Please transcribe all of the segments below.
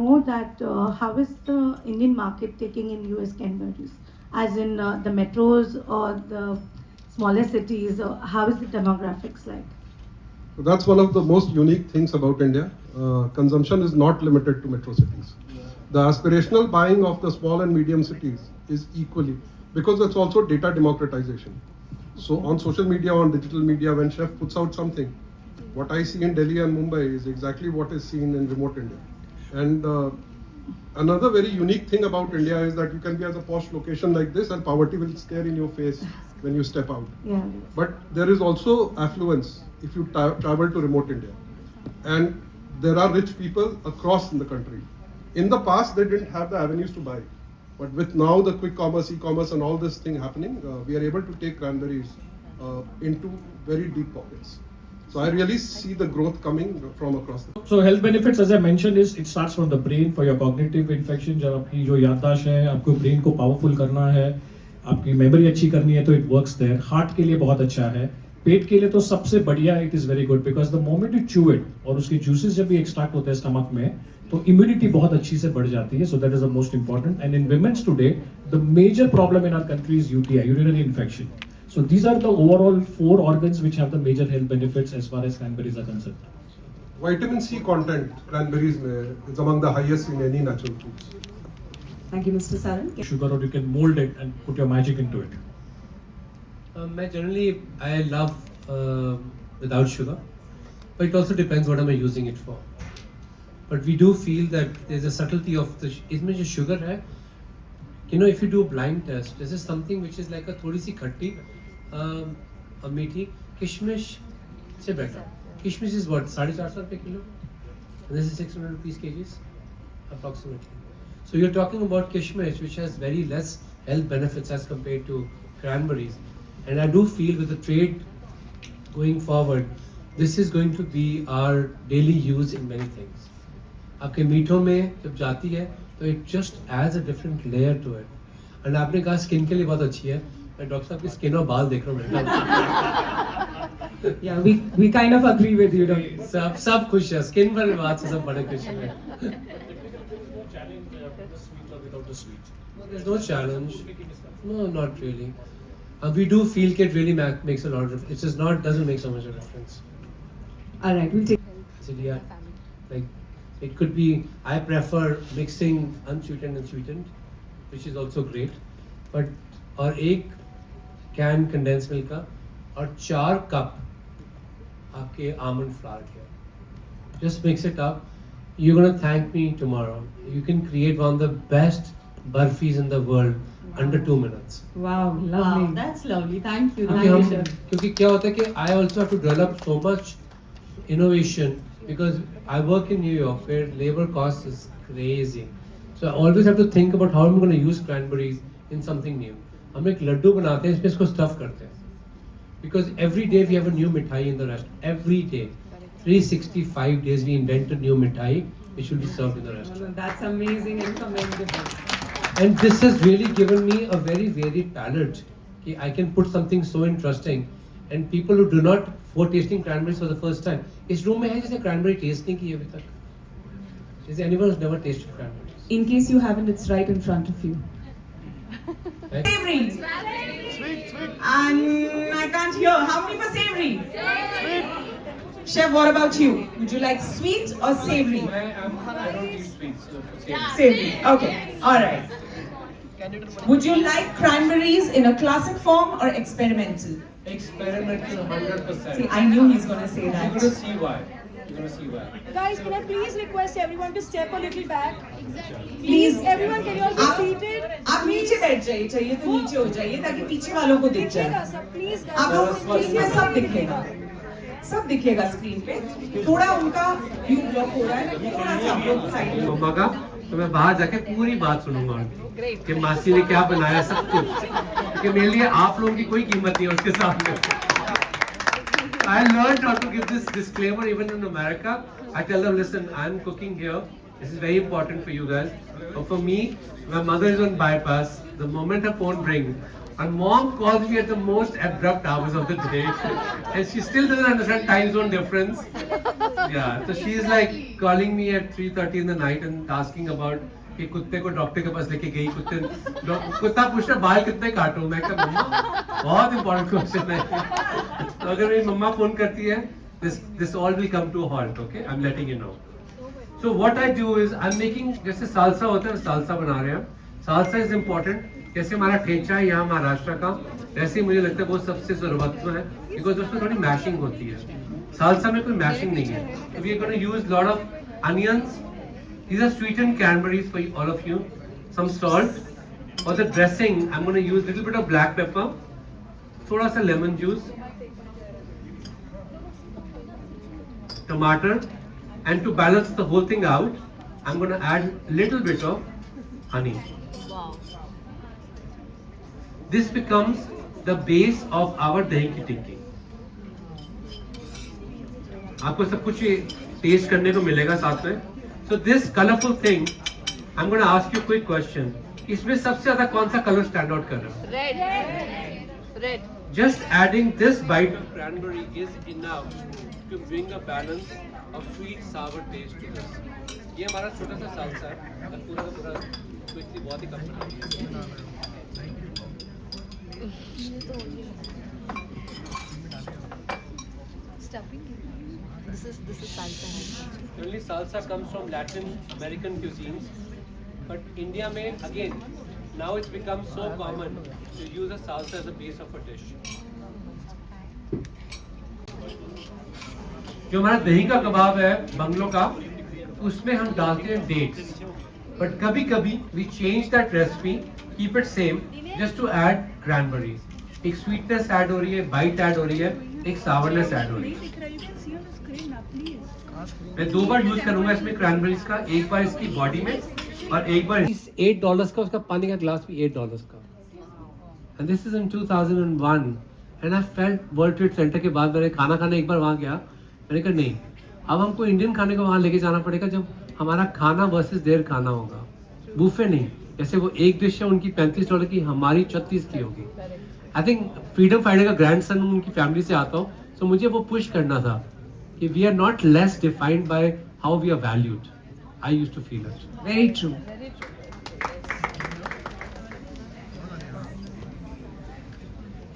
know that how is the Indian market taking in US Cranberries, as in the metros or the smaller cities, or how is the demographics like? So that's one of the most unique things about India. Consumption is not limited to metro cities. The aspirational buying of the small and medium cities is equally, because it's also data democratization. So on social media, on digital media, when chef puts out something, what I see in Delhi and Mumbai is exactly what is seen in remote India. And another very unique thing about India is that you can be at a posh location like this and poverty will stare in your face when you step out. Yeah. But there is also affluence if you travel to remote India. And there are rich people across in the country. In the past, they didn't have the avenues to buy. But with now the quick commerce, e-commerce and all this thing happening, we are able to take cranberries into very deep pockets. So I really see the growth coming from across the. So health benefits, as I mentioned, is it starts from the brain for your cognitive infection. जब आपकी जो याददाश्त है, आपको brain को powerful करना है, आपकी मेमोरी अच्छी करनी है, तो इट वर्क्स देयर. हार्ट के लिए बहुत अच्छा है. पेट के लिए तो सबसे बढ़िया it is very good, because the moment you चू इट और उसके जूसेस जब भी एक्सट्रैक्ट होते हैं स्टमक में, तो इम्यूनिटी बहुत अच्छी से बढ़ जाती है. So that is the most important. And in women's today the major problem in our country is UTI, urinary infection. So these are the overall 4 organs which have the major health benefits as far as cranberries are concerned. Vitamin C content cranberries mein is among the highest in any natural foods. Thank you, Mr. Saran. Sugar, or you can mold it and put your magic into it. I love without sugar, but it also depends what am I using it for. But we do feel that there's a subtlety of the इसमें जो sugar है, you know, if you do a blind test, this is something which is like a थोड़ी सी खट्टी, a मीठी किशमिश से better. Kishmish is what, 450 रुपए kilo? This is 600 rupees kgs approximately. So you're talking about kishmish, which has very less health benefits as compared to cranberries. And I do feel with the trade going forward, this is going to be our daily use in many things. आपके मीठों में जब जाती है, तो it just adds a different layer to it. And आपने कहा skin के लिए बहुत अच्छी है. मैं डॉक्टर साहब की स्किन और बाल देख रहा हूँ. Yeah, we kind of agree with you, don't we? सब खुश है. स्किन पर बात से सब बड़े खुश हैं. There's no challenge. No, not really. We do feel it really makes a lot of difference. It just doesn't make so much of a difference. All right, we'll take. So yeah, like it could be. I prefer mixing unsweetened and sweetened, which is also great. But और एक can condense milk का और 4 cup आपके almond flower के. Just mix it up. You're gonna thank me tomorrow. You can create one of the best burfis in the world under 2 minutes. Wow, lovely. Wow, that's lovely. Thank you. क्योंकि Thank you, हम chef. क्योंकि क्या होता है कि I also have to develop so much innovation because I work in New York where labor cost is crazy. So I always have to think about how I'm going to use cranberries in something new. हम एक लड्डू बनाते हैं, इसमें इसको stuff करते हैं. Because every day we have a new मिठाई in the restaurant. Every day, 365 days we invent a new मिठाई which will be served in the restaurant. That's amazing and commendable. And this has really given me a very varied palate. I can put something so interesting, and people who do not for tasting cranberries for the first time. इस room में है जिसने cranberry taste नहीं की अभी तक? Is there anyone who's never tasted cranberries? In case you haven't, it's right in front of you. Right? Savory. Sweet. And I can't hear. How many for savory? Sweet. Chef, what about you? Would you like sweet or savory? I don't eat sweets. So Savory. Okay. All right. Would you like cranberries in a classic form or experimental? experimental 100%. See, I knew he's going to say You're that. going to see why. You're going to see why. Guys, can I please request everyone to step a little back? Please. Everyone, can you all be seated? आप नीचे बैठ जाइए, चाहिए तो नीचे हो जाइए ताकि पीछे वालों को दिख दिखेगा जाए. सब, please guys. आप लोग स्क्रीन पे सब दिखेगा स्क्रीन पे. थोड़ा उनका व्यू ब्लॉक हो रहा है, थोड़ा सा आप लोग साइड में. मम्मा का तो मैं बाहर जाके पूरी बात सुनूंगा उनकी कि मासी ने क्या बनाया सब कुछ, क्योंकि मेरे लिए आप लोगों की कोई कीमत नहीं है उसके सामने. I learned how to give this disclaimer even in America. I tell them, listen, I'm cooking here. This is very important for you guys. But for me, my mother is on bypass. The moment her phone rings, and mom calls me at the most abrupt hours of the day, and she still doesn't understand time zone difference. Yeah, so she is like calling me at 3:30 in the night and asking about कि कुत्ते को doctor के पास लेके गई, कुत्ता पूछ रहा बाल कितने काटूं, मैं कहा मम्मा बहुत इंपॉर्टेंट क्वेश्चन है। तो अगर मेरी मम्मा फोन करती है, this all will come to a halt, okay? I'm letting you know. So what I do is I'm making, जैसे सालसा होता है, सालसा बना रहे हैं। सालसा is important, जैसे हमारा ठेचा है यहाँ महाराष्ट्र का, वैसे ही मुझे लगता है वो सबसे जरूरत है, because उसमें थोड़ी मैशिंग होती है। सालसा में कोई मैशिंग नहीं है। So we are going to use lot of onions. These are sweetened cranberries for all of you. Some salt. For the dressing, I'm going to use little bit of black pepper, थोड़ा सा lemon juice, tomato, and to balance the whole thing out, I'm going to add little bit of honey. This becomes the base of our dahi ki tikki. आपको सब कुछ test करने को मिलेगा साथ में। So this colorful thing, I'm going to ask you a quick question. इसमें सबसे ज़्यादा कौन सा कलर स्टैंड आउट कर रहा है? Red. Red. Just adding this bite of cranberry is enough to bring a balance of sweet sour taste to this. ये हमारा छोटा सा सालसा है, और पूरा का पूरा quickly बहुत ही कम बनाएंगे। This is salsa. Only salsa comes from Latin American cuisines, but India में again now it's become so common to use a salsa as a base of a dish. जो हमारा दही का कबाब है बंगलों का, उसमें हम डालते हैं डेट्स, but कभी कभी we change that recipe, keep it same, just to add cranberries. एक sweetness add हो रही है, bite add हो रही है, एक sourness add हो रही है। मैं 2 बार यूज करूंगा इसमें क्रैनबेरीज का, एक बार इसकी बॉडी में और एक बार $8 का उसका पानी का ग्लास भी $8 का। And this is in 2001 and I felt world trade centre के बाद मैंने खाना खाने एक बार वहाँ गया, मैंने कहा नहीं, अब हमको इंडियन खाने को वहाँ लेके जाना पड़ेगा जब हमारा खाना वर्सेस देयर खाना होगा, बुफे नहीं। जैसे वो एक डिश है उनकी $35 की, हमारी 36 की होगी। आई थिंक फ्रीडम फाइटर का ग्रैंड सन उनकी फैमिली से आता हूँ, सो मुझे वो पुश करना था कि we are not less defined by how we are valued. I used to feel it. Very true.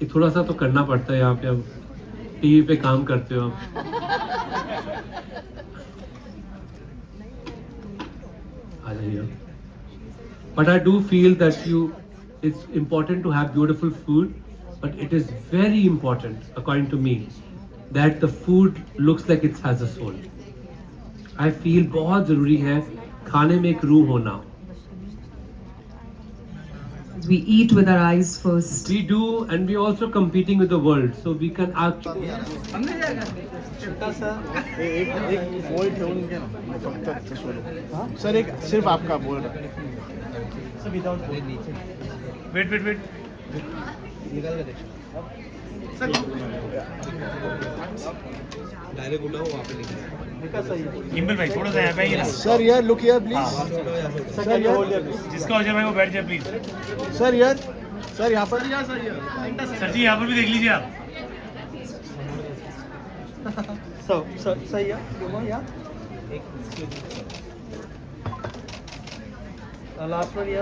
ये थोड़ा सा तो करना पड़ता है यहाँ पे, अब टीवी पे काम करते हो आप। आ जाइए। But I do feel that it's important to have beautiful food, but it is very important, according to me, that the food looks like it has a soul. I feel बहुत जरूरी है खाने में एक रूह होना। We eat with our eyes first. We do, and we also competing with the world, so we can actually. एक बोल ठेवून घ्या ना फक्त सोलो सर, एक सिर्फ आपका बोल सर विदाउट वेट निकाल के देख सर डायरेक्ट उठाओ वहाँ पे लिखा इम्बल भाई थोड़ा सा यहाँ पे आइए ना सर यार लुक हियर प्लीज सर यार जिसका हो जाए भाई वो बैठ जाए प्लीज सर यहाँ पर सर जी यहाँ पर भी देख लीजिए आप सही है लास्ट वन